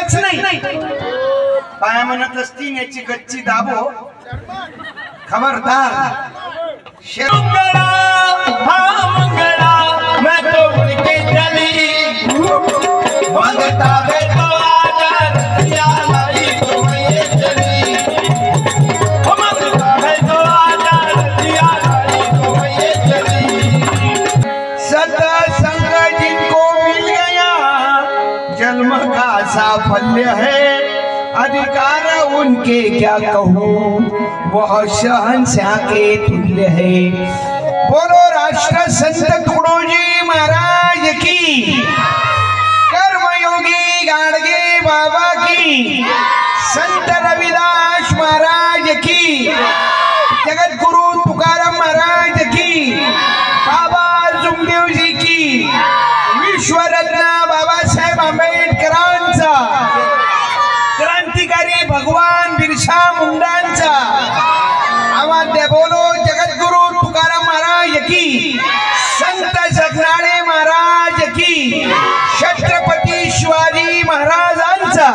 गच नाही पाया म्हणत असती याची गच्ची दाबो खबरदार मंगला हा मंगला मैं तो उड़ के चली मंगता है तो आदर दिया लाई तो ये चली मंगता है तो आदर दिया लाई तो ये चली सत्संग जिनको मिल गया जन्म का साफल्य है अधिकार उनके क्या कहूँ वह शहंशाह के तुल्य है। बोलो राष्ट्र संत तुकडोजी महाराज की कर्मयोगी गाडगे बाबा की संत रविदास महाराज की जगत गुरु तुकाराम महाराज की बाबा जुमदेव जी की विश्वरत्न बाबासाहेब आंबेडकरांचा क्रांतिकारी भगवान बिरसा मुंडांचा आवाज दे बोलो जगद्गुरु तुकाराम महाराज की संत जगनाळे महाराज की छत्रपती शिवाजी महाराजांचा।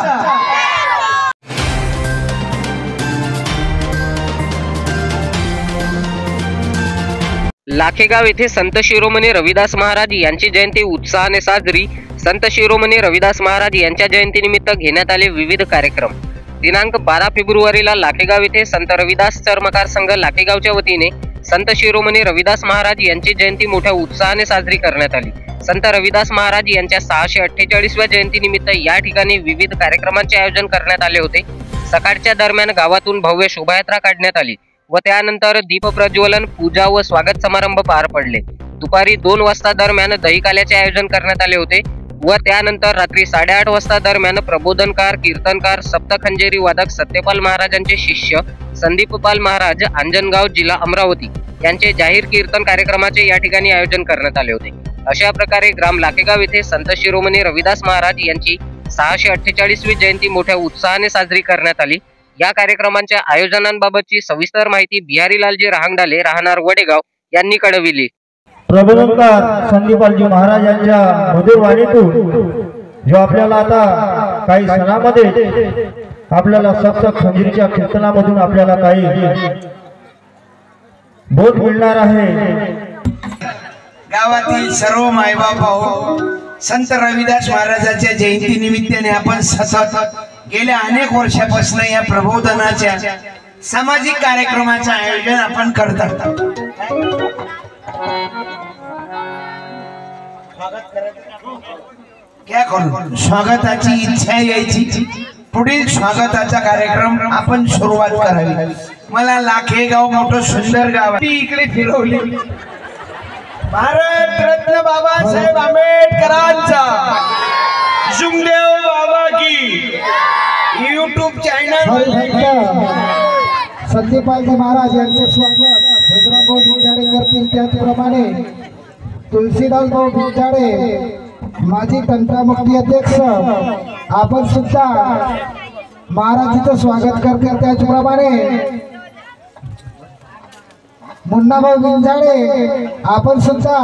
लाखेगाव येथे संत शिरोमणी रविदास महाराज यांची जयंती उत्साहाने साजरी। संत शिरोमणी रविदास महाराज यांच्या जयंतीनिमित्त घेण्यात आले विविध कार्यक्रम। दिनांक 12 फेब्रुवारीला लाखेगाव येथे संत रविदास चर्मकार संघ लाखेगावच्या वतीने संत शिरोमणी रविदास महाराज यांची जयंती मोठ्या उत्साहाने साजरी करण्यात आली। संत रविदास महाराज यांच्या 648व्या जयंतीनिमित्त या ठिकाणी विविध कार्यक्रमांचे आयोजन करण्यात आले होते। सकाळच्या दरम्यान गावातून भव्य शोभायात्रा काढण्यात आली व त्यानंतर दीप प्रज्वलन, पूजा व स्वागत समारंभ पार पडले। दुपारी 2 वाजता दरम्यान दहीकाल्याचे आयोजन करण्यात आले होते व त्यानंतर रात्री 8:30 वाजता दरम्यान प्रबोधनकार, कीर्तनकार, सप्तखंजेरी वादक सत्यपाल महाराजांचे शिष्य संदीपपाल महाराज अंजनगाव जिल्हा अमरावती यांचे जाहीर कीर्तन कार्यक्रमाचे या ठिकाणी आयोजन करण्यात आले होते। अशा प्रकारे ग्राम लाखेगाव येथे संत शिरोमणी रविदास महाराज यांची 648वी जयंती मोठ्या उत्साहाने साजरी करण्यात आली। या कार्यक्रमांच्या आयोजनांबाबतची सविस्तर माहिती बिहारीलालजी रहांगडाले राहणार वडेगाव यांनी कळविली। प्रबोधनकार संदीपालजी महाराज यांच्या मधुर वाणीतून जो आपल्याला आता काही सणामध्ये आपल्याला सप्त खंजीरीच्या कीर्तनामधून आपल्याला काही बोध मिळणार आहे। गावातील सर्व मायबाप हो, संत रविदास महाराजांच्या जयंती निमित्ताने आपण सतत गेल्या अनेक वर्षापासून या प्रबोधनाच्या सामाजिक कार्यक्रमाचे आयोजन आपण करतात। क्या करू स्वागताची इच्छा यायची पुढील स्वागताचा कार्यक्रम आपण सुरुवात करावी। मला लाखेगाव मोठं सुंदर गाव आहे, इकडे फिरवली भारत रत्न बाबासाहेब आंबेडकरांचा जुमदेव बाबा की YouTube चॅनल संदीपालजी महाराज यांचे स्वागत हैदराबाद विद्याडे करतील। त्याचप्रमाणे तुलसीदास भाऊ विद्याडे माजी तंत्रमुक्ती अध्यक्ष आपण सुद्धा महाराजांचं स्वागत करतील। त्याचप्रमाणे मुन्नाभाऊ विंजाडे आपण सुद्धा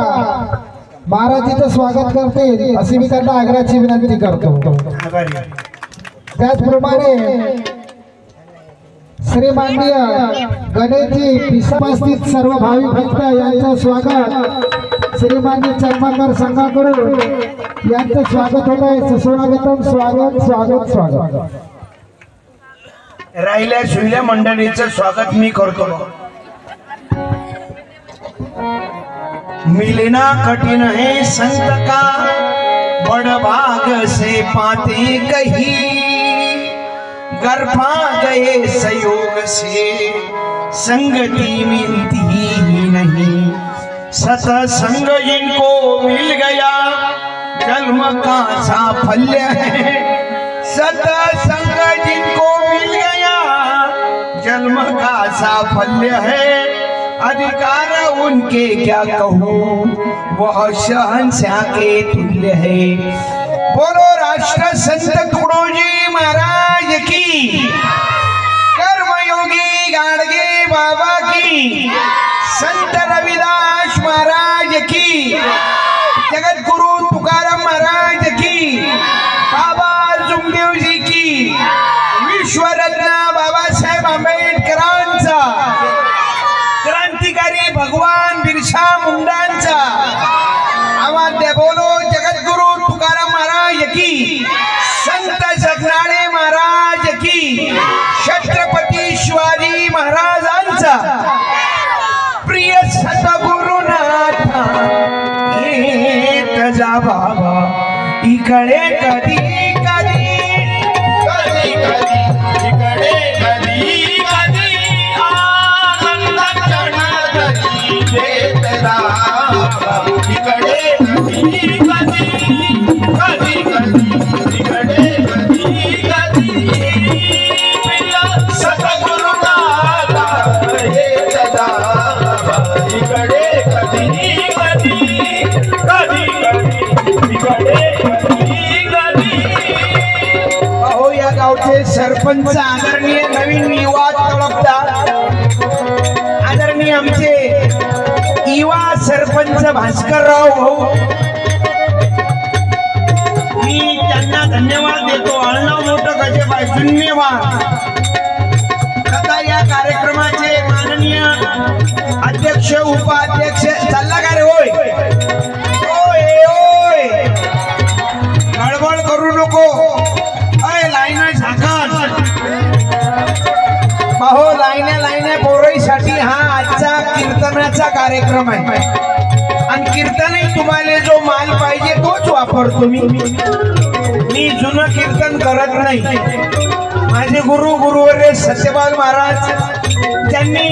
महाराजांचं स्वागत करतील अशी मी त्यांना आग्रहाची विनंती करतो। त्याचप्रमाणे श्रीमाननीय गणेशजी पिसापस्थित सर्व भाविक भक्त यांचं स्वागत श्रीमाननीय चर्मकार संघाकडून यांचं स्वागत होत आहे। सुस्वागतम स्वागत स्वागत स्वागत। राहिल्या सुहिल्या मंडळीचं स्वागत मी करतो। मिलना कठिन है संत का बड़ भाग से पाते कहीं घर पा गए संयोग से संगति मिलती ही नहीं। सत्संग जिनको मिल गया जन्म का साफल्य है। सत्संग जिनको मिल गया जन्म का साफल्य है अधिकार उनके क्या कहूँ वह शहंशाह के तुल्य है। बोलो राष्ट्र संत तुकडोजी महाराज की कर्मयोगी गाडगे बाबा की संत रविदास महाराज की जगत गुरु तुकाराम महाराज की बाबा जुमदेव जी इकडे कधी कधी कधी कधी इकडे कधी कधी आनंद क्षण कधी देत राहा इकडे कधी कधी कधी कधी इकडे कधी कधी सतगुरु दादा हेत राहा इकडे कधी कधी कधी कधी इकडे अहो या गावचे सरपंच आदरणीय नवीन युवा तळपदार आदरणीय आमचे युवा सरपंच भास्करराव भाऊ मी त्यांना धन्यवाद देतो. आळनाव मोठं गजेबाई धन्यवाद. आता या कार्यक्रमाचे माननीय अध्यक्ष उपाध्यक्ष चालला का रे? होय गडबड करू नको. लाईन झाकण पाहो लाईन पोराईसाठी हा आजचा कीर्तनाचा कार्यक्रम आहे आणि कीर्तनही तुम्हाला जो माल पाहिजे तोच वापरतो. मी जुनं कीर्तन करत नाही. माझे गुरुवर्य सत्यपाल महाराज त्यांनी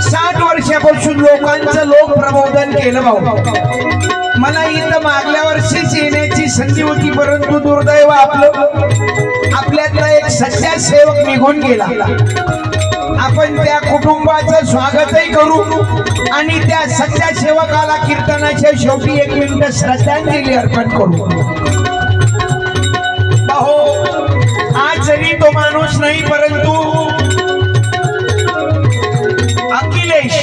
60 वर्षापासून लोकांचं लोक प्रबोधन केलं भाऊ. मला इथं मागल्या वर्षीच येण्याची संधी होती परंतु दुर्दैव आपल्यातला एक सच्चा सेवक निघून गेला. आपण त्या कुटुंबाचं स्वागतही करू आणि त्या सच्च्या सेवकाला कीर्तनाच्या शेवटी 1 मिनिट श्रद्धांजली अर्पण करू. अहो आज जरी तो माणूस नाही परंतु अखिलेश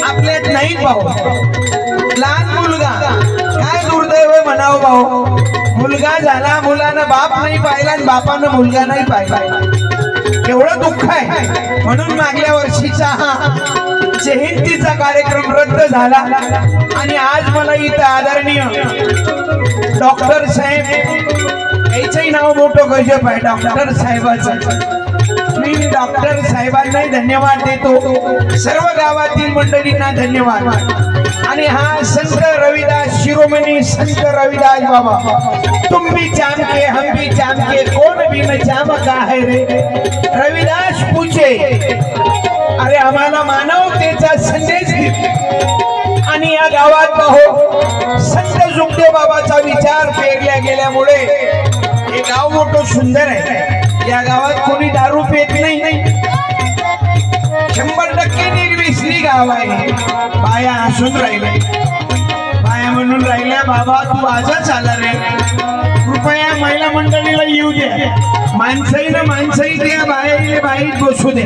आपल्यात नाही भाऊ. लहान मुलगा काय दुर्दैव म्हणावं भाऊ. मुलगा झाला मुलानं बाप नाही पाहिला आणि बापानं मुलगा नाही पाहिला. एवढं दुःख आहे. म्हणून मागल्या वर्षीचा हा जयंतीचा कार्यक्रम रद्द झाला आणि आज मला इथं आदरणीय डॉक्टर साहेब याचंही नाव मोठं गजब आहे. डॉक्टर साहेबाचं मी डॉक्टर साहेबांनाही धन्यवाद देतो. सर्व गावातील मंडळींना धन्यवाद. आणि हा संत रविदास शिरोमणी संत रविदास बाबा तुम भी चाम के हम भी चाम के कौन भी न चाम का है रे. रविदास पूछे अरे आम्हाला मानवतेचा संदेश दिला आणि या गावात पाहो संत जुगदेव बाबाचा विचार पेरल्या गेल्यामुळे हे गाव मोठं सुंदर आहे. या गावात कोणी दारू पेत नाही. 100% निर्व्यसनी गाव आहे. बाया हसून राहिल्या. बाया म्हणून राहिल्या बाबा तू आजच आला रे. कृपया महिला मंडळीला येऊ दे. माणसंही द्या बाहेर बसू दे.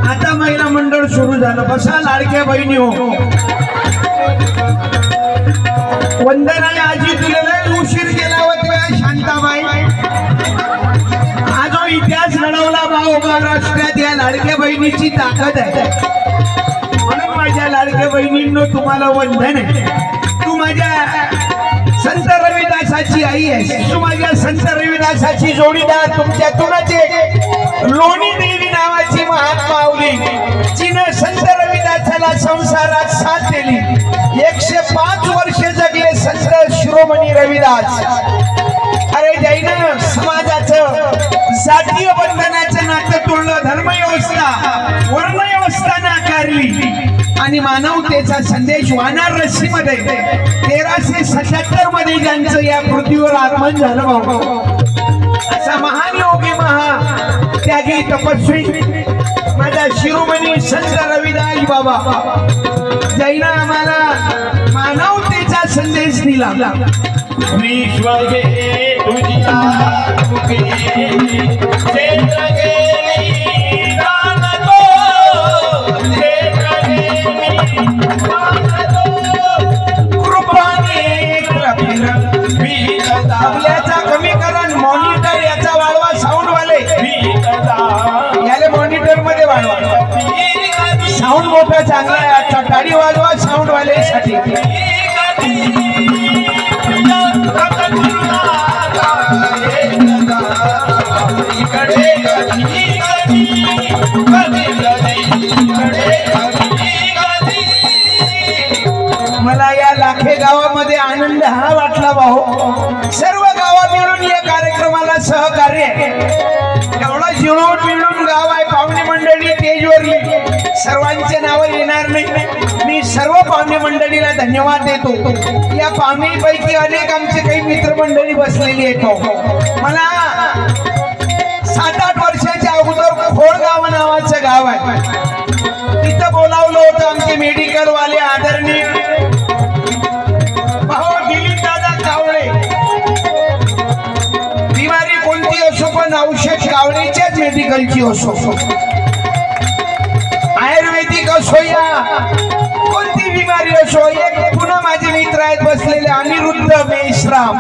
आता महिला मंडळ सुरू झालं. बसा लाडक्या बहिणी हो. वंदना आजी तुला लय उशीर केला होता शांताबाई. हा जो इतिहास घडवला भाऊ महाराष्ट्रात या लाडक्या बहिणीची ताकद आहे. म्हणून माझ्या लाडक्या बहिणींनो तुम्हाला वंदन आहे. तू माझ्या संत रविदासाची आई आहेस. तू माझ्या संत रविदासाची जोडीदार. तुमच्यातूनच एक लोणी देवी नावाची महात्मावली जिने संत रविदासाला संसारात साथ दिली. 105 वर्ष जगले संत शिरोमणी रविदास. अरे जैन समाजाचं जातीय बंधनाचं नातं तुळलं. धर्मव्यवस्था वर्णव्यवस्था नाकारली आणि मानवतेचा संदेश वानारसी मध्ये 1377 मध्ये ज्यांचं या पृथ्वीवर आगमन झालं भाऊ. असा महान योगी त्यागी तपस्वी माझा शिरोमणी संत रविदास बाबा जैन आम्हाला मानवतेचा संदेश दिला. विश्व गे तुझ्या आपल्याचा कमी करण मॉनिटर याचा वाढवा. साऊंड वाले याले मॉनिटर मध्ये वाढवा. साऊंड मोठा चांगला आहे. आता टाळी वाजवा साऊंड वाले साठी. इकडे तर्फे गावामध्ये आनंद हा वाटला भाऊ. सर्व गावा मिळून या कार्यक्रमाला सहकार्य एवढा जिळून मिळून गाव आहे. पाहुणे मंडळी स्टेजवरली सर्वांचे नाव येणार नाही. मी सर्व पाहुणे मंडळीला धन्यवाद देतो. या पाहुणेपैकी अनेक आमचे काही मित्रमंडळी बसलेली आहेत. मला 7-8 वर्षाच्या अगोदर खोडगाव नावाचं गाव आहे, तिथं बोलावलं होतं आमचे मेडिकल वाले आदरणीय भाऊ दिलीप दादा कावळे. बिमारी कोणती असो पण औषध कावळेच्याच मेडिकलची असो, आयुर्वेदिक असो या कोणती बिमारी असो. एक पुन्हा माझे मित्र आहेत बसलेले अनिरुद्ध मेश्राम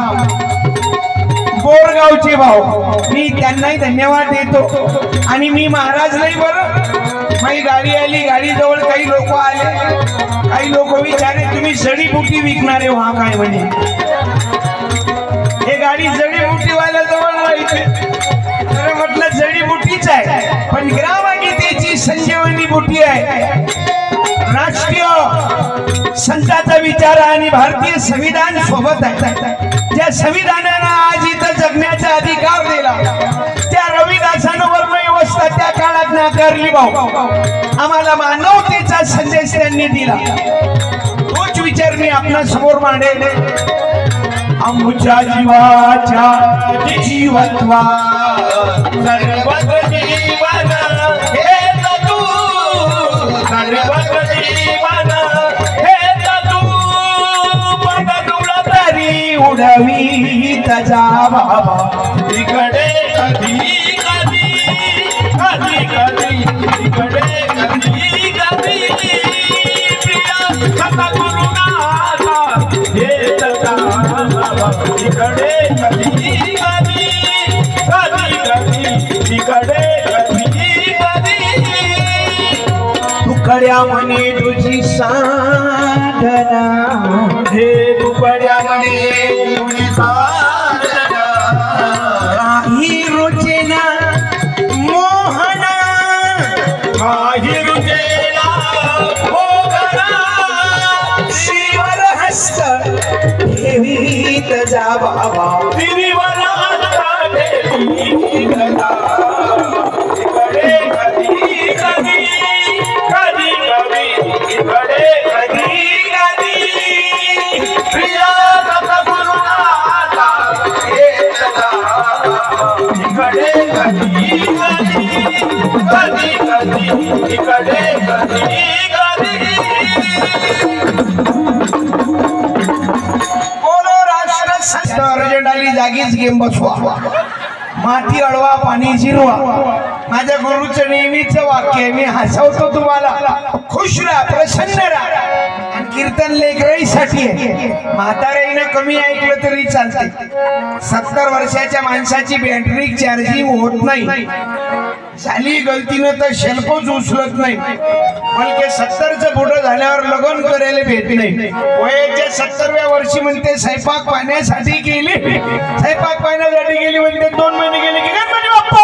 बोरगावचे भाऊ, मी त्यांनाही धन्यवाद देतो. आणि मी महाराज नाही बरं, माझी गाडी आली, गाडी जवळ काही लोक आले, काही लोक विचारे तुम्ही जडीबुटी विकणारे व्हा काय म्हणे. हे गाडी जडीबुटीवाल्या जवळ राहायचे तर म्हटलं जडीबुटीच आहे पण ग्रामगीतेची संजीवनी बुटी आहे. राष्ट्रीय संतांचा विचार आणि भारतीय संविधान सोबत आहे. ज्या संविधानानं आज इथं जगण्याचा अधिकार दिला त्या रविदासानं वर्णव्यवस्था त्या काळात नाकारली भाऊ. आम्हाला मानवतेचा संदेश त्यांनी दिला. तोच विचार मी आपल्या समोर मांडेल. आमच्या जीवाच्या जीवत्वा सर्वत्र जीवन हे तू, सर्वत्र जीवन हे तू, पदडुला तरी उडवी तजा बाबा. इकडे कधी कधी कधी कधी इकडे कधी कधी प्रिया सता गुरुनाथा हे तजा बाबा. इकडे कधी कधी कधी कधी इकडे कधी कधी तुकड्या म्हणे तुझी साधना हे तुकड्या म्हणे तुझी साधना. काही रुचेना मोहना काही रुचेना मोहना श्रीवर हस्त ठेवीत जा बाबा. श्रीवर हस्त ठेवीत जा. इकडे कधी कधी कधी कधी इकडे कधी कधी प्रिया सद्गुरुनाथा हे सदा. इकडे कधी कधी कधी कधी इकडे कधी कधी. बोलो राष्ट्र संत. अर्जंट आली जागीच गेम बसवा, माती अडवा पाणी जिरवा. माझ्या गुरुचं नेहमीचं वाक्य आहे. मी हसवतो तुम्हाला, खुश राहा, प्रसन्न राहा. आणि कीर्तन लेकराईसाठी आहे. म्हाताऱ्यानं कमी ऐकलं तरी चालते. 70 वर्षाच्या माणसाची बॅटरी चार्जिंग होत नाही. झाली गलतीनं तर शेल्फच उचलत नाही. बलके 70चं पुढं झाल्यावर लग्न करायला भेट नाही. वयाच्या 70व्या वर्षी म्हणते स्वयंपाक पाण्यासाठी गेली, स्वयंपाक पाण्यासाठी गेली म्हणते 2 महिने गेले की गणपती बाप्पा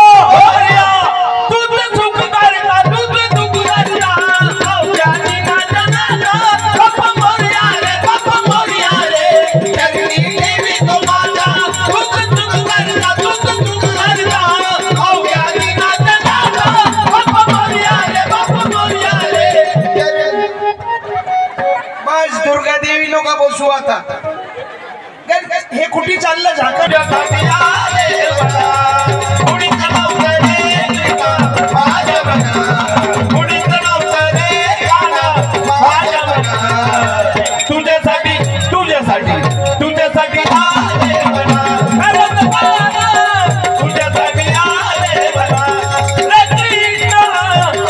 बसू. आता हे कुठे चाललं झाकड तुझ्यासाठी तुझ्यासाठी तुझ्यासाठी तुझ्यासाठी आले बना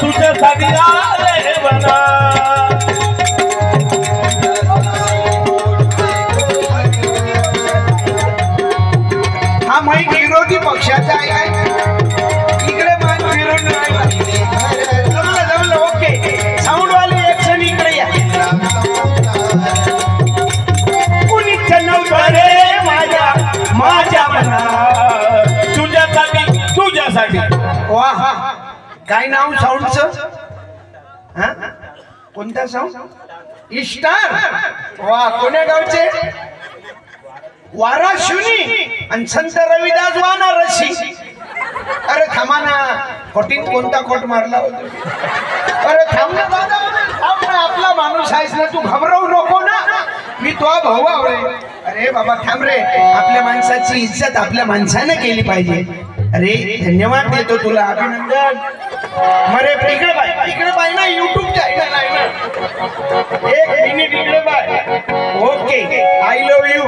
तुझ्यासाठी आले बना. विरोधी पक्षाचा आहे. इकडे मान फिरून जमलं जमलं. ओके साऊंड वाले ऍक्शन इकडे या. कुणीच नव्हतं रे माझ्या माझ्या मना तुझ्यासाठी तुझ्यासाठी. वा काय नाव साऊंडचं? कोणता सॉन्ग? इस्टार. वा, कोण्या गावचे? वाराशिवनी. आणि संत रविदास वानारसी. अरे थांबा ना, कोटीत कोणता कोट मारला होता? अरे थांब ना दादा, थांब ना, आपला माणूस आहेस ना, तू घाबरवू नको ना, मी तो भाऊ आहे. अरे बाबा थांब रे, आपल्या माणसाची इज्जत आपल्या माणसाने केली पाहिजे. अरे धन्यवाद देतो तुला, अभिनंदन. मरे इकडे बाय ना, युट्यूब चॅनल आहे ना, 1 मिनिट इकडे bye. Okay, I love you.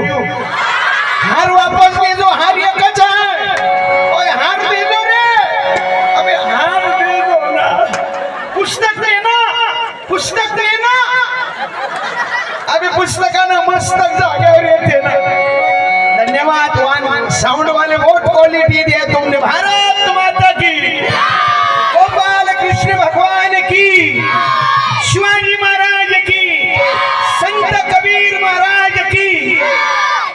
हार वापस दे दो, हार एकच आहे. ओए हार दे दो रे, अबे हार दे दो ना. पुस्तक दे ना, पुस्तक दे ना. अबे पुस्तकानं मस्तक जागेवर येते ना. धन्यवाद. वन साउंड वाले बहुत क्वालिटी दिया तुमने. भारत माता की, गोपाल कृष्ण भगवान की, शिवाजी महाराज की, संत कबीर महाराज की.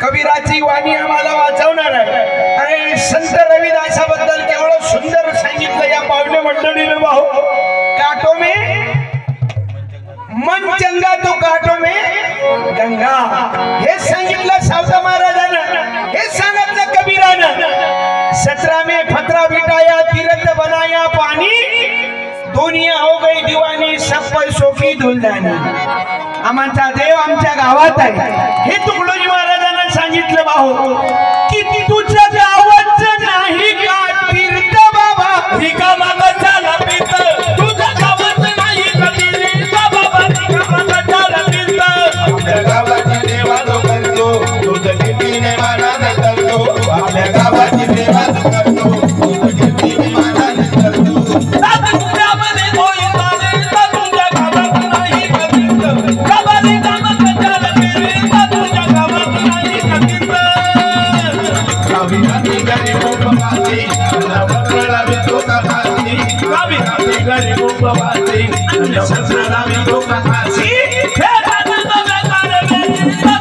कबीराची वाणी आम्हाला वाचवणार आहे. अरे संत रविदासाबद्दल केवढं सुंदर सांगितलं या पावले मंडळीने. भाऊ काटो में मन चंगा तो काटो में गंगा, हे सांगितलं सावता महाराजांना, हे सांगितलं कबीरानं. 17 में फतरा बिटाया, तीरथ बनाया पानी, दुनिया हो गई दीवानी, सब पैसों की दुलदानी. आमचा देव आमच्या गावात आहे, हे तुकडोजी महाराजांना सांगितलं. भाऊ किती तुझ्या गावाचं नाही का तीर्थ बाबा, रिकामा कशाला पीत, तुझ्या गावात नाही का तीर्थ बाबा, रिकामा कशाला पीत. आपल्या गावाची सेवा जो करतो, तुझ कितीने मानाने करतो. आपल्या गावाची सेवा जो करतो, तुझ कितीने मानाने करतो. तुझ्यामध्ये होय तारे, तुझ्या गावात नाही का तीर्थ बाबा, रिकामा कशाला पीत, तुझ्या गावात नाही का तीर्थ. गावी गावी गरीब उपवासी, नवरला वितो कहासी. गावी गावी गरीब उपवासी, नवरला वितो कहासी. हे दादा दादा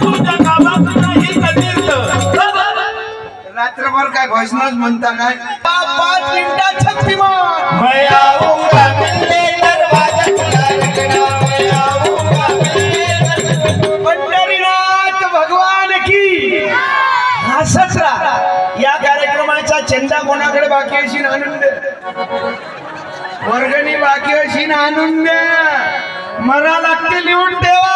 तुझ्या गावात नाही का तीर्थ. रात्रभर काय भजनच म्हणता काय? 5 मिनिटात शक्तिमान. मैं आऊंगा मिलने दरवाजा खुला रखना, मैं आऊंगा मिलने. पंढरीनाथ भगवान की. हसत राहा. या कार्यक्रमाचा चंदा कोणाकडे बाकी अशी आनंद, वर्गणी बाकी अशी आनंद. मरा लागते लिहून ठेवा.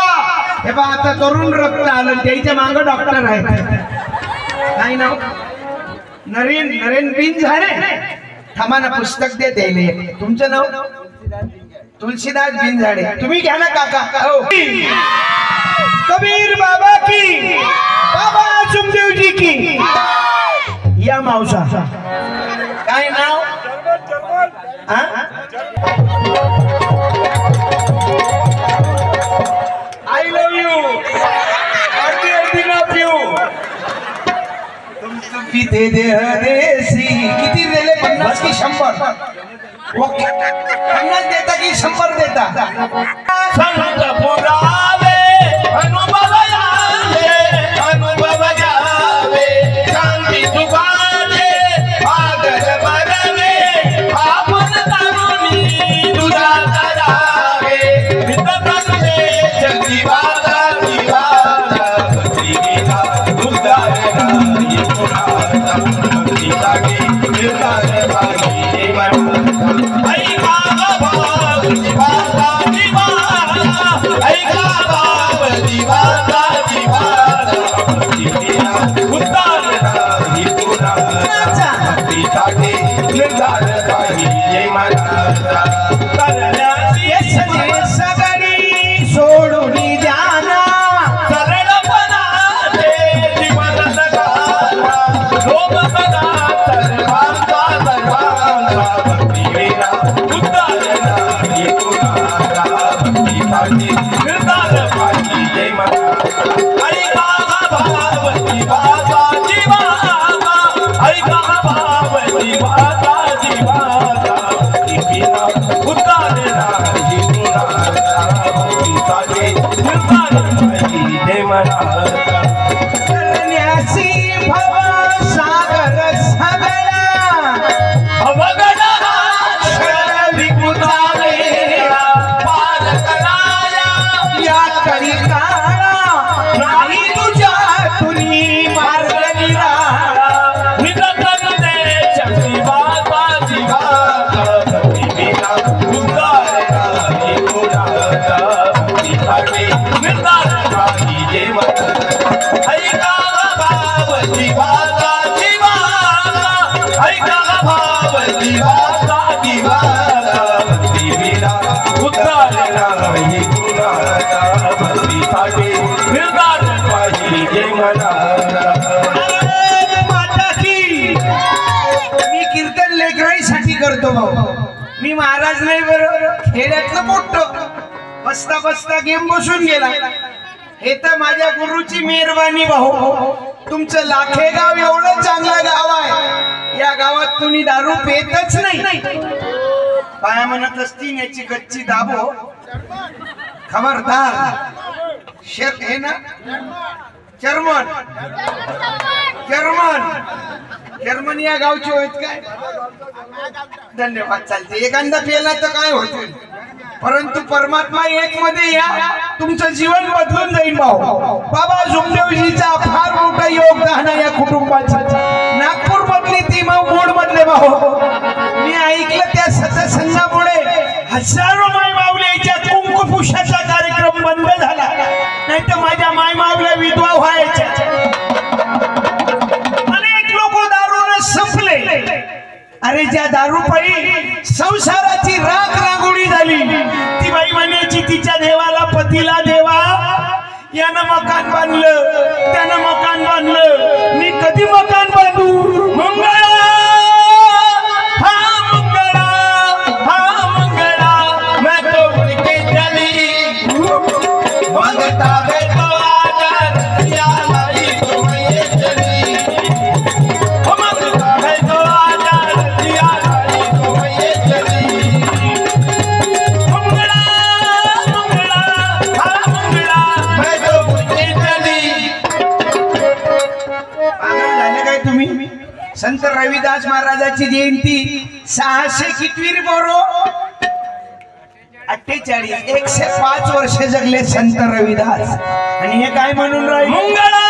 हे बा आता तरुण रक्त आलं, त्याच्या मागं डॉक्टर आहे. नाही ना, नरेन बिन झाडे. थांबा ना, पुस्तक दे द्यायले. तुमचं नाव? तुलसीदास बिन झाडे. तुम्ही घ्या ना काका. हो, कबीर बाबा की, बाबा सुखदेव जी की. या मावसा काय नाव? I love you. किती देह देसी. किती दिले? 50 की 100? ओके, 50 देता की 100 देता? संत पुरावे अनुभव यावे, अनुभव यावे, शांती तुकाचे आदर बरवे, आपण तरुणी तुझा करावे. मित्रत्वे जगती वादा दिवाला, भक्तीला उद्धार राही पुरा, भक्ती लागे निर्धार भागी. ऐका भाव दिवाला दिवाला, ऐका भाव दिवाला दिवाला, भक्तीला उद्धार राही पुरा, भक्ती लागे निर्धार भागी. जय महाराज. करण्याची सगळी सोडून जाना, सरळपणाचे जीवन जगाला, लोभपणा सर्वांचा सर्वांचा, भक्तीला उद्धार राही पुरा, भक्तीसाठी निर्धार भागी. जय महाराज. ऐका भाव दिवाला दिवाला, ऐका भाव दिवाला दिवाला, भक्तीला उद्धार राही पुरा, भक्तीसाठी निर्धार भागी. जय महाराज. करण्यासी भव सागर सगळा, अवगड शरण विकुता वेळा, पार कराय पाहिजे मला. मी कीर्तन लेकराईसाठी करतो भाऊ. मी महाराज नाही बरोबर, खेड्यातलं मोठं बसता बसता गेम बसून गेला. हे तर माझ्या गुरुची मेहरबानी भाऊ. तुमचं लाखेगाव एवढं चांगलं गाव आहे, या गावात कुणी दारू पेतच नाही. पाया म्हणत असतील याची गच्ची दाबो, खबरदार. शेत हे ना जर्मन जर्मन जर्मनी या गावची होत काय. धन्यवाद. चालते एखादा पेला तर काय होते, परंतु परमात्मा एक मध्ये या, तुमचं जीवन बदलून जाईल भाऊ. बाबा जुमदेवजीचा फार मोठा योगदान आहे या कुटुंबाचा. नागपूर मधली ती मोड मधले भाऊ. मी ऐकलं त्या सत्संगामुळे हजारो माय माऊलीच्या कुंकुपुष्पाचा कार्यक्रम बंद झाला, नाही तर माझ्या माय माऊल्या विधवा व्हायच्या. अनेक लोक दारूने संपले. अरे ज्या दारूपायी संसाराची राख रांगोळी झाली, ती बाई म्हणायची तिच्या देवाला पतीला देवा, यानं मकान बांधलं त्यानं मकान बांधलं, मी कधी मकान बांधू. मंगळा हा मंगळा मैं तो उड़ के चली, मंगता वे तो आजा या लाई तुम्हें चली, मंगता वे तो आजा या लाई तुम्हें चली. मंगळा मंगळा हा मंगळा मैं तो उड़ के चली. पागल झाले काय तुम्ही. संत रविदास महाराजाची जयंती 600 कितवी रे बोरो 48 105 वर्ष जगले संत रविदास. आणि हे काय म्हणून राहिले. मंगळा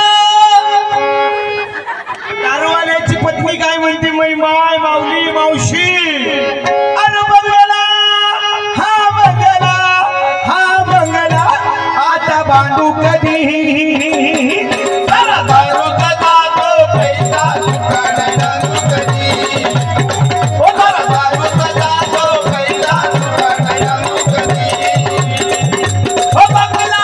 दारूवाल्याची पत्नी काय म्हणते, मै माय माऊली मावशी. अरे मंगला हा मंगला आता बांधू कधी. दारू कदा तो पैसा चुकाना कधी, ओ दारू कदा तो पैसा चुकाना कधी. ओ बंगला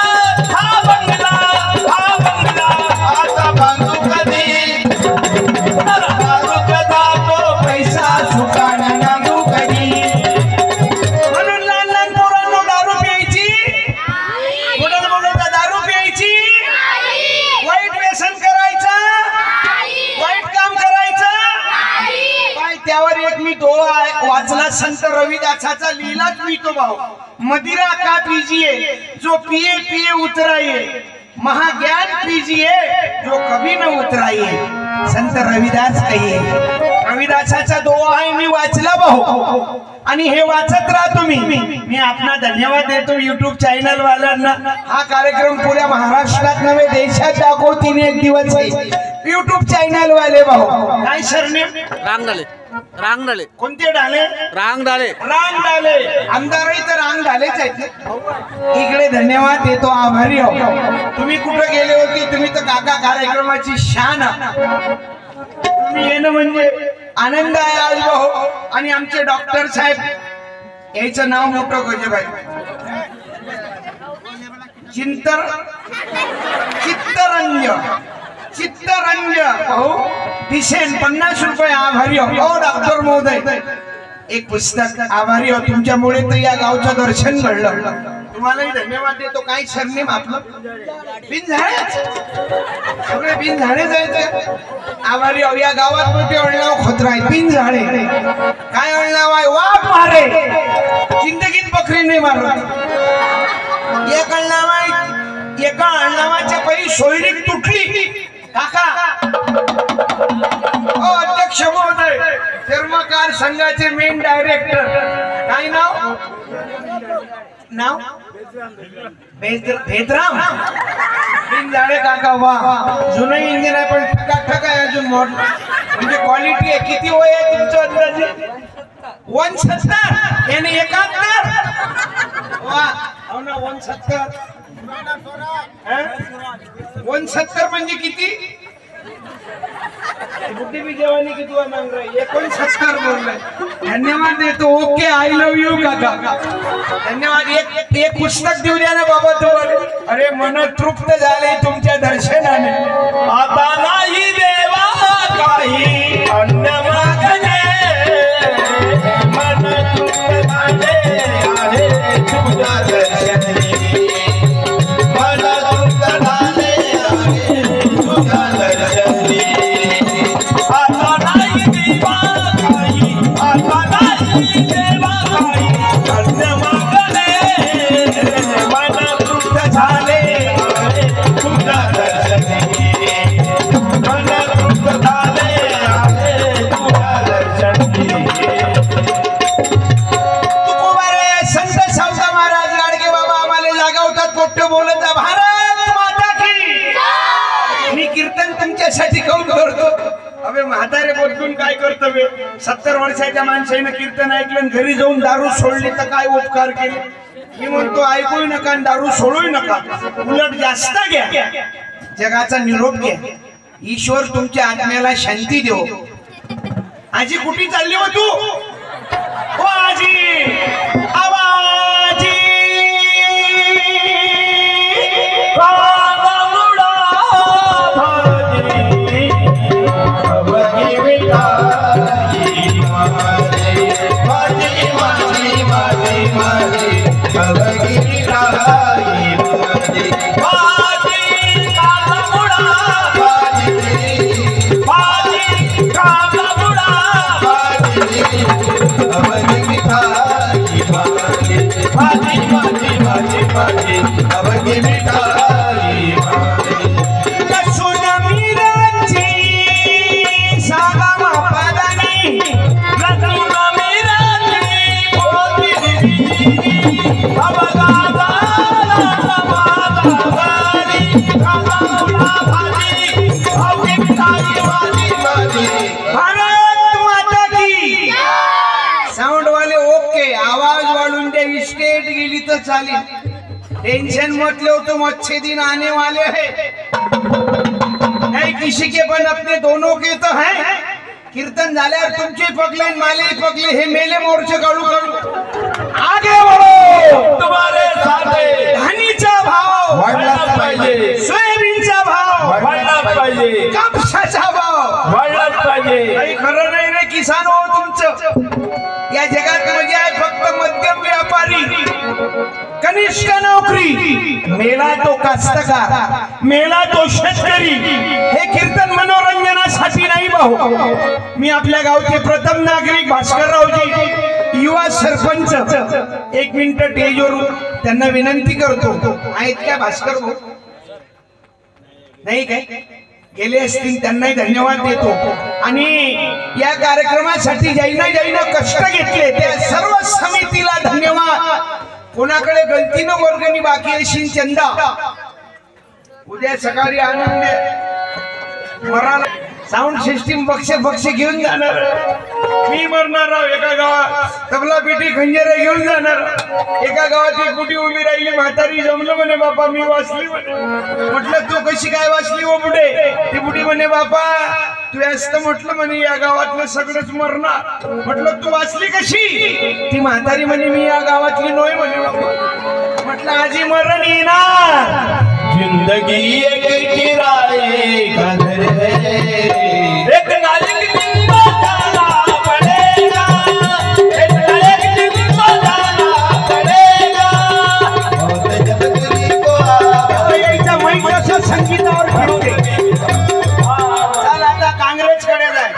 आता बांधू कधी, दारू कदा तो पैसा चुकाना कधी. म्हणून लहान लहान पोरांनो दारू प्यायची, बोलत दारू प्यायची, वाईट व्यसन करायचं, वाईट काम करायचं काय. त्यावर एक मी डोळा वाचला संत रविदासाचा, लिहिलाच मी तो भाऊ. मदिरा का पीजिए जो पिए पिए उतराइए, महाज्ञान पीजिए जो कभी न उतराइए. संत रविदास कहिए. रविदासाचा दोहा आहे, मी वाचला भाऊ. आणि हे वाचत राहा तुम्ही. मी आपला धन्यवाद देतो युट्यूब चॅनल वाल्यांना. हा कार्यक्रम पुऱ्या महाराष्ट्रात नव्हे देशात दाखवतील एक दिवस. युट्यूब चॅनल वाले भाऊ. काय सरनेम. रांगडाले कोणते डाले. रांगडाले आमदारही तर रांग झालेच आहेत. इकडे धन्यवाद देतो, आभारी आहो. तुम्ही कुठे गेले होते, तुम्ही तर काका कार्यक्रमाची शान आहात. तुम्ही येणं म्हणजे आनंद आहे आज भाऊ. आणि आमचे डॉक्टर साहेब, याचं नाव मोठं गजबाई चित्तरंजन भाऊ दिसेन 50 रुपये. आभारी हो डॉक्टर महोदय. एक पुस्तक. आभारी हो तुमच्यामुळे तर या गावचं दर्शन घडलं. तुम्हालाही धन्यवाद देतो. काय सरनेम आपलं. बिनझाडे, सगळे बिनझाडे जायचे. आभारी हो. या गावात मोठे अळणाव खोत्र आहे बिनझाडे. काय अळणाव आहे. वाघ मारे, जिंदगीत बकरी नाही मारत. एक अळणाव आहे, एका अळणावाच्या पै सोयरीक तुटली. काका अध्यक्ष महोदय, चर्मकार संघाचे मेन डायरेक्टर. काय नाव. भेदराम बिनझाडे काका. वा जुनं इंजिन आहे पण ठकाठक आहे अजून मॉडल. म्हणजे क्वालिटी आहे. किती वय आहे तुमचं अंदाजे. 170 याने 71. वा हो ना 170. 170 म्हणजे किती. बुद्धी भी जवानी की दुआ मांग रही है. 69 बोल रहे. धन्यवाद देतो. ओके आई लव यू काका. धन्यवाद. एक पुस्तक देऊ द्या ना बाबा तुम्हाला. अरे मन तृप्त झाले तुमच्या दर्शनाने. मी कीर्तन तुमच्यासाठी काऊन करतो? अबे म्हातारे बदलून काय कर्तव्य? 70 वर्षाच्या माणसाने कीर्तन ऐकलं आणि घरी जाऊन दारू सोडली तर काय उपकार केले? मी म्हणतो ऐकूही नका आणि दारू सोडूही नका, उलट जास्त घ्या, जगाचा निरोप घ्या, ईश्वर तुमच्या आत्म्याला शांती देव. आजी कुठे चालली हो तू? ओ आजी, आवाजी टेंशन मत लो, तुम अच्छे दिन आने वाले हैं. नहीं किसी के पण अपने दोनों के तो हैं. कीर्तन झाल्यावर तुमचे पगले माले पगले हे मेले मोर्चे काढू काढू आगे बढ़ो. तुम्हारे साथे धानीचा भाव वाढलाच पाहिजे, सोयाबीनचा भाव वाढलाच पाहिजे, कापसाचा भाव वाढलाच पाहिजे. काही खरं नाही रे किसान हो तुमचं. या जगात म्हणजे आहे फक्त मध्यम व्यापारी, कनिष्ठ नोकरी, मेला तो कास्तकार, मेला तो शेतकरी. हे कीर्तन मनोरंजनासाठी नाही भाऊ. मी आपल्या गावचे प्रथम नागरिक भास्कररावजी युवा सरपंच, 1 मिनिट टेजवर त्यांना विनंती करतो. आहेत का भास्कर भाऊ? नाही काय? गेले असतील, त्यांनाही धन्यवाद देतो. आणि या कार्यक्रमासाठी ज्यांना कष्ट घेतले त्या सर्व समितीला धन्यवाद. कोणाकडे गलतीनं वर्गणी बाकी असेल चंदा, उद्या सकाळी आनंद मराला साऊंड सिस्टीम बक्षे घेऊन जाणार. मी मरणार राव. एका गावात तबला पेटी खंजरे घेऊन जाणार. एका गावात एक बुडी उभी राहिली, म्हातारी जमलं म्हणे बापा मी वाचली म्हणे. म्हटलं तू कशी काय वाचली हो बुडे? ती बुडी म्हणे बापा तू असत म्हटलं म्हणे या गावातलं सगळंच मरणार. म्हटलं तू वाचली कशी? ती म्हातारी म्हणे मी या गावातली नोय म्हणे बापा. म्हटलं आजी मरण येणार. जिंदगी एक किराए का घर है, एक नालिक दिन को जाना पड़ेगा, एक नालिक दिन को जाना पड़ेगा. यायचा माईक असं संगीतावर फिरते. चल आता काँग्रेसकडे जाय,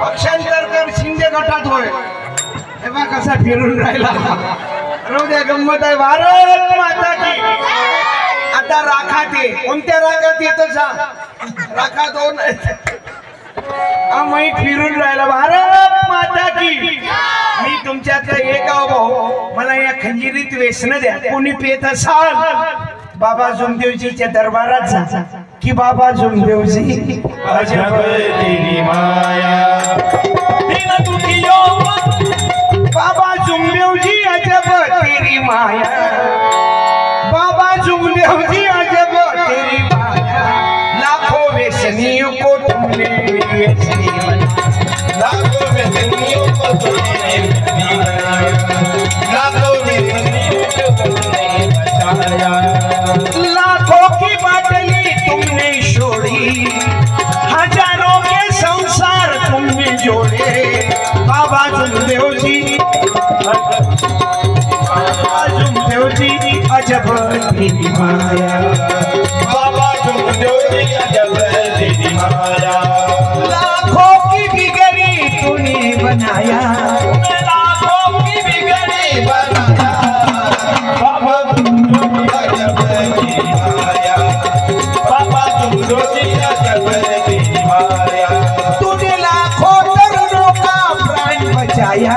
पक्षांतर कर, शिंदे गटात होय. हे बघ कसा फिरून राहिला. रोद्या गंमत आहे. भारत माता की. आता राखात ये. कोणत्या राखात येतं सांग? राखा 2 हा माईक फिरून राहिला. भारत माता की. मी तुमच्यातला एक भाऊ, मला या खंजिरीत व्यसन द्या. कोणी पेत असाल बाबा जुमदेवजीच्या दरबारात जा की बाबा जुमदेवजी अजब तेरी माया, दिन दुखियो बाबा जुमदेवजी अजब तेरी माया, बाबा जुमदेवजी अजब तेरी माया. लाखों व्यसनियों को तुमने व्यसनी बनाया, लाखों व्यसनियों को तुमने व्यसनी बनाया, लाखों व्यसनियों को तुमने बचाया. लाखों की बाटली तुमने छोड़ी, हजारों के संसार तुमने जोड़े. बाबा जुमदेवजी, बाबा जुमदेवजी अजब तेरी माया, बाबा जुमदेवजी अजब तेरी माया. लाखों की बिगड़ी तूने बनाया, लाखों की बिगड़ी बनाया. बाबा जुमदेवजी अजब तेरी माया, बाबा जुमदेवजी अजब तेरी माया. तूने लाखों तरुणों का प्राण बचाया,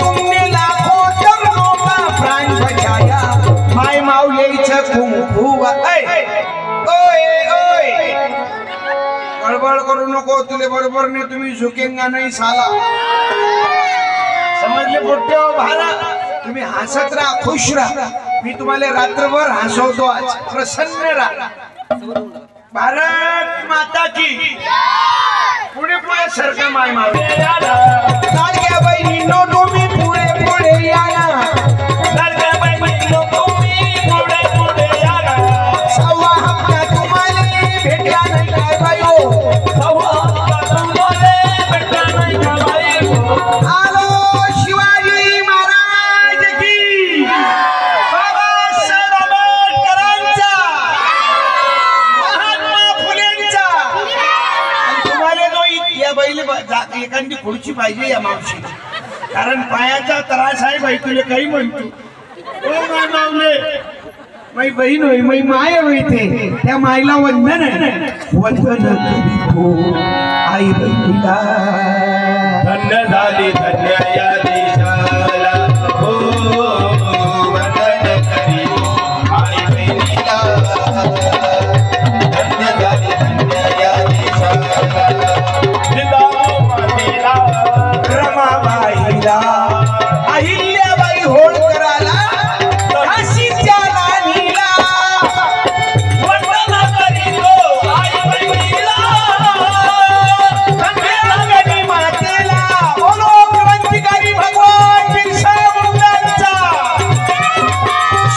तुमने लाखों तरुणों का प्राण बचाया. माय माऊलीचं कुंकू ओय ओय गडबड करू नको, तुले बरोबर नाही तुम्ही झुकेंगा नाही साला, समजले पोट्टे भारा. तुम्ही हसत राहा, खुश राहा, मी तुम्हाला रात्रभर हसवतो, आज प्रसन्न राहा. भारत माता की पुढे पुढे सरका माय मावे लाडक्या बहिणींनो तुम्ही पुढे पुढे या ना, लाडक्या बहिणींनो तुम्ही पुढे पुढे या ना. सव्वा हप्ता तुम्हाला भेटला नाही काय बायो, सव्वा हप्ता तुम्हाला भेटला नाही काय बायो. आलो शिवाजी महाराज की, बाबासाहेब आंबेडकरांचा, महात्मा फुलेंचा. आणि तुम्हाला जो या बैल एखादी खुर्ची पाहिजे या मावशीची, कारण पायाचा त्रास आहे बाई, तुला काही म्हणतो काय मावले, माई बहीण होई, माई माय होई, ते त्या मायला वंदन आहे, वंदन करीतो आई बहिणीला. धन्य झाली धन्य या देशाला, हो वंदन करी आई बहिणीला. धन्य झाली धन्य या देशाला, जिजाऊ मातेला, रमाबाईला, अहिल्याबाई होळकराला, झाशीच्या राणीला, वंदन करीतो आई बहिणीला. धन्य मातेला, बोलो क्रांतिकारी भगवान बिरसा मुंडांचा,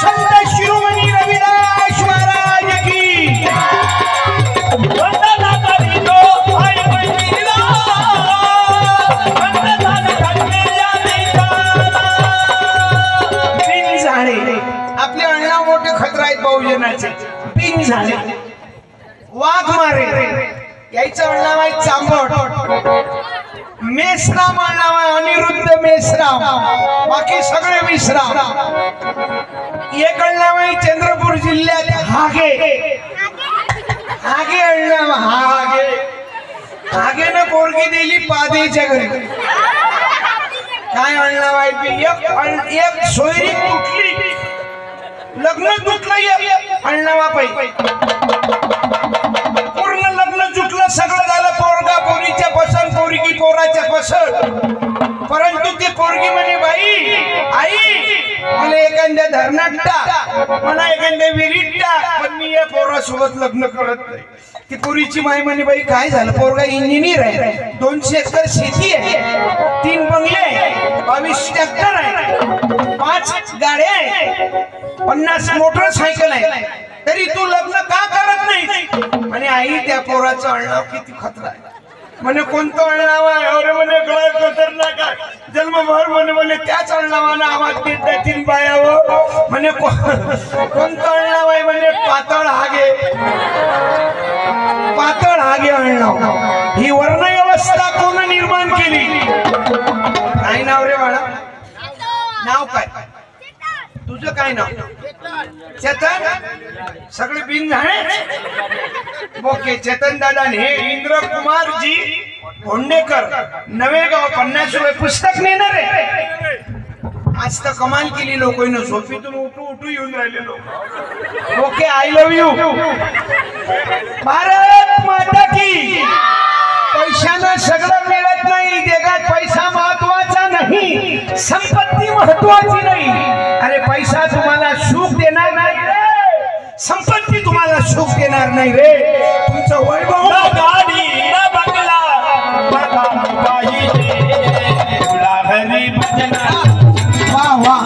संत शिरोमणी रविदास महाराज की. वंदन करीतो आई बहिणीला, धन्य झाली धन्य या देशाला. बिन झाले आपले अण्णा मोठे खतर आहेत बहुजनाचे. बिन झाले वाघ मारे यायचं अण्णा आहे चांबट, मेसराम अण्णा आहे अनिरुद्ध मेसराम, बाकी सगळे विश्राम. एक अण्णा आहे चंद्रपूर जिल्ह्यात हागे, हागे अण्णा, हागे हागेनं पोरगी दिली पादेच्या घरी. काय अण्णा वाईट, एक सोयरी तुटली, लग्न तुटलं एक अण्णा बाई, पूर्ण लग्न जुटलं, सगळं झालं, पोरगा पोरीच्या पसंत, पोरगी पोराच्या पसंत. परंतु ती पोरगी म्हणे बाई आई मला एखाद्या धरणात टाक, मला एखाद्या विहिरीत टाक, पण मी या पोरासोबत लग्न करत नाही. ती पोरीची माय म्हणे बाई काय झालं, पोरगा इंजिनियर आहे, 200 एकर शेती आहे, 3 बंगले, 22 ट्रॅक्टर आहे, 5 गाड्या आहे, 50 मोटरसायकल आहे, तरी तू लग्न का करत नाही. आणि आई त्या पोराचं अळणाव किती खतरा आहे. म्हणे कोणतं अळणाव आहे, अरे म्हणे काय खतरनाक आहे, जन्मभर म्हणे त्याच अळणावानं आवाज देत जातील बायावं. म्हणे कोणतं अळणाव आहे, म्हणे पातळ हागे, पातळ हागे अळणाव. ही वर्ण व्यवस्था कोण निर्माण केली. काय नाव रे बाळा, नाव काय तुझं, काय नाव. चेतन, सगळे बिन झाले. ओके चेतन दादा, हे इंद्र कुमार जी भोंडेकर, नवेगाव, 50 रुपये पुस्तक नेणार आहे. आज तर कमाल केली लोकांनी, झोपेतून उठू उठू येऊन राहिले लोक. Okay I love you. Bharat माता की. पैशानं सगळं मिळत नाही, जगात पैसा महत्वाचा नाही, संपत्ती महत्वाची नाही. अरे पैसा तुम्हाला सुख देणार नाही रे, संपत्ती तुम्हाला सुख देणार नाही रे. तुमचं वैभव, ना गाडी ना बंगला, बघा पाहिजे तुला घरी भजना. वाह वाह,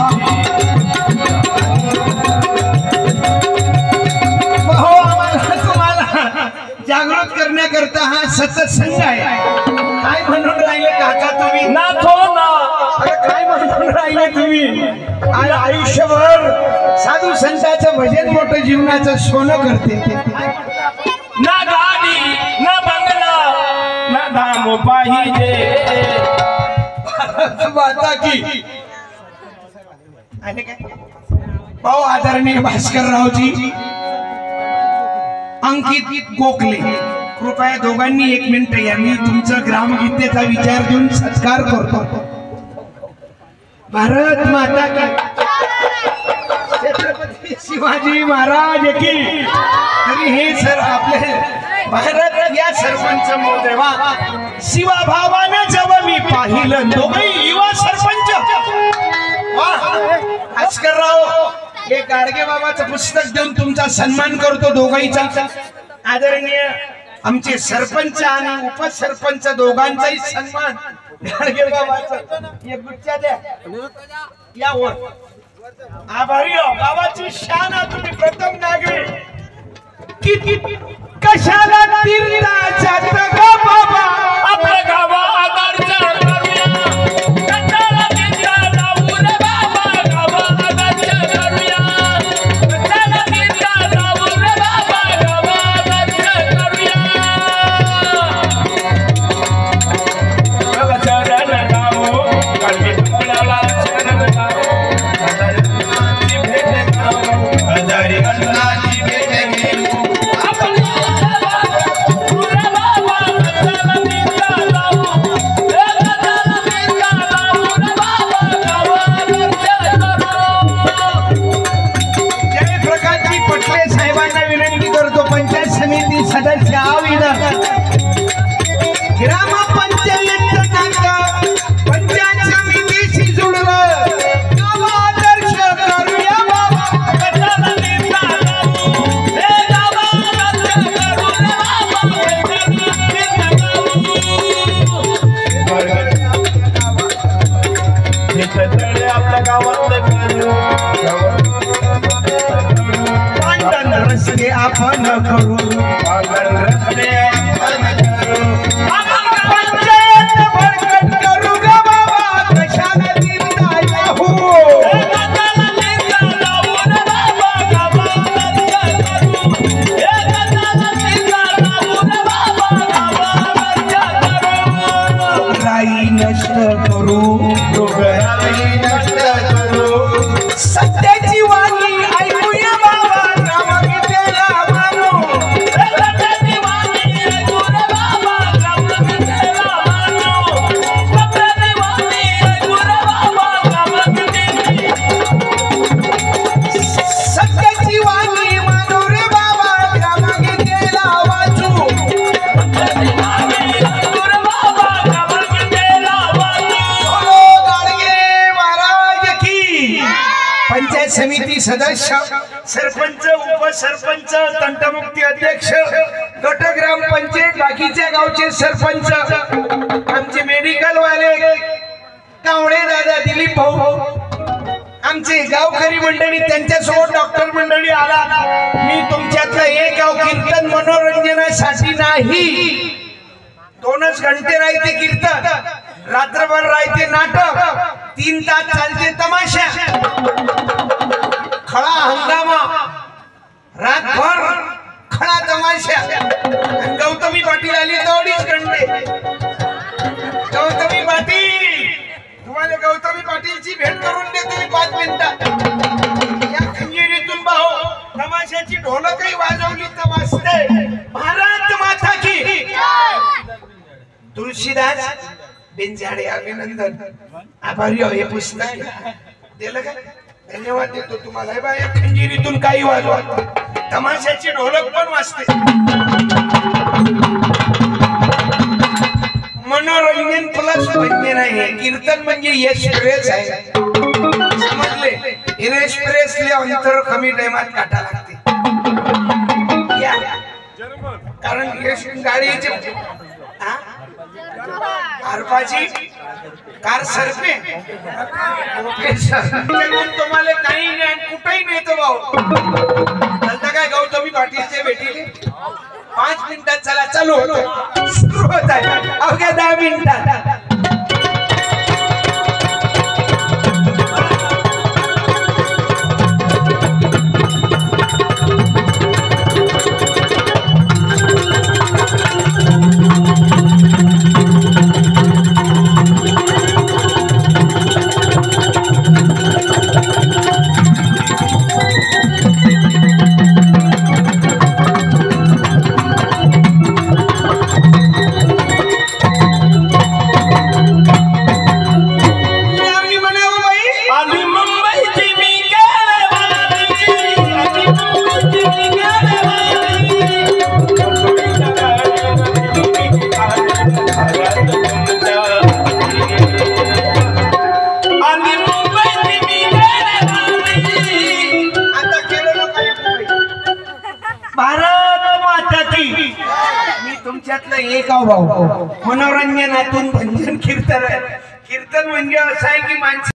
हो आम्हाला तुम्हाला जागृत करण्याकरता हा सत्संग आहे. काय म्हणून राहिले काका तुम्ही, ना थो ना, अरे काय म्हणून राहिले तुम्ही. आणि आयुष्यभर साधू संतांचं भजन मोठं जीवनाचं सोनं करते. ना गाडी ना बंगला, ना धाम पाहिजे माता की. आणि काय भाऊ आदरणीय भास्कररावजी, अंकित गोखले, कृपया दोघांनी 1 मिनिट या. मी तुमचं ग्रामगीतेचा विचार घेऊन सत्कार करतो. भारत माता की. छत्रपती शिवाजी महाराज की. तरी हे सर आपले भारत या सरपंच अरे वा शिवा भावाने जेव्हा मी पाहिलं दोघही युवा सरपंच वा भास्करराव हे गाडगे बाबाचं पुस्तक देऊन तुमचा सन्मान करतो दोघांचा आदरणीय आमचे सरपंच आणि उपसरपंच दोघांचाही सन्मान गाडगे बाबाचा एक गुच्छा द्या यावर आभारी गावाची शान तुम्ही प्रथम नागरिक किती कशाला तीर्थाच्या ग बाबा आपल्या गावा आधारच्या करूया कशाला तीर्था जाऊ रे बाबा गावा आधारच्या करूया कशाला तीर्था जाऊ रे बाबा गावा आधारच्या करूया चरण गावो काळजी तुला चरण गावो हजारी भेट गावो हजारी अन्नाची भेट घेऊ सदस्य ग्रामपंचायत पंचायत समितीशी जुळलं गावादर्श करूया बाबा आपल्या गावात रस्ते आपण करू पंचायत बळकट करू ग बाबा कशाला तीर्था जाऊ राई नष्ट करू रोगराई नष्ट करू सत्याची वाणी ऐकूया बाबा ग्रामगीतेला मानू सत्याची वाणी ऐकूया बाबा ग्रामगीतेला मानू सत्याची वाणी ऐकूया बाबा ग्रामगीतेला सत्याची वाणी मानू रे बाबा ग्रामगीतेला वाचू सत्याची वाणी ऐकूया बाबा ग्रामगीतेला वाचू बोलो गाडगे महाराज की पंचायत समिती सदस्य सरपंच उपसरपंच तंटमुक्ती अध्यक्ष गट ग्रामपंचायत बाकीच्या गावचे सरपंच आमचे मेडिकल वाले कावळे दादा दिलीप भाऊ आमचे गावकरी मंडळी त्यांच्यासोबत डॉक्टर मंडळी आला मी तुमच्यातलं एक गाव कीर्तन मनोरंजनासाठी नाही 2च घंटे राहते कीर्तन रात्रभर राहते नाटक 3 तास चालते तमाशा खळा हंगामा रातभर खळा तमाशा आणि गौतमी पाटील आली तर 2.5 घंटे गौतमी पाटील तुम्हाला गौतमी पाटीलची भेट करून देतो मी 5 मिनिटात या खंजिरीतून भाऊ तमाशाची ढोलकही वाजवली तर वाजते भारत माता की तुळशीदास बिनझाडे अभिनंदन आभारी हो हे पुस्तक दिलं का धन्यवाद देतो तुम्हाला बा या खंजिरीतून काही वाजवा तमाशाची ढोलक पण वाजते मनोरंजन प्लस म्हणजे नाही कीर्तन म्हणजे यश प्रेस आहे समजले यश प्रेसले अंतर कमी टाइमात काटा लागते कारण यश गाडीचे आरपाची कार सरपे तुम्हाला काही नाही कुठेही नेतो भाऊ चालता काय गौतमी पाटीलचे भेटीले 5 मिनिटात चला चालू होतो सुरू होत आहे अवघ्या 10 मिनिटात मी तुमच्यातलं एक आहो भाऊ. मनोरंजनातून भंजन कीर्तन. कीर्तन म्हणजे असं आहे की माणसं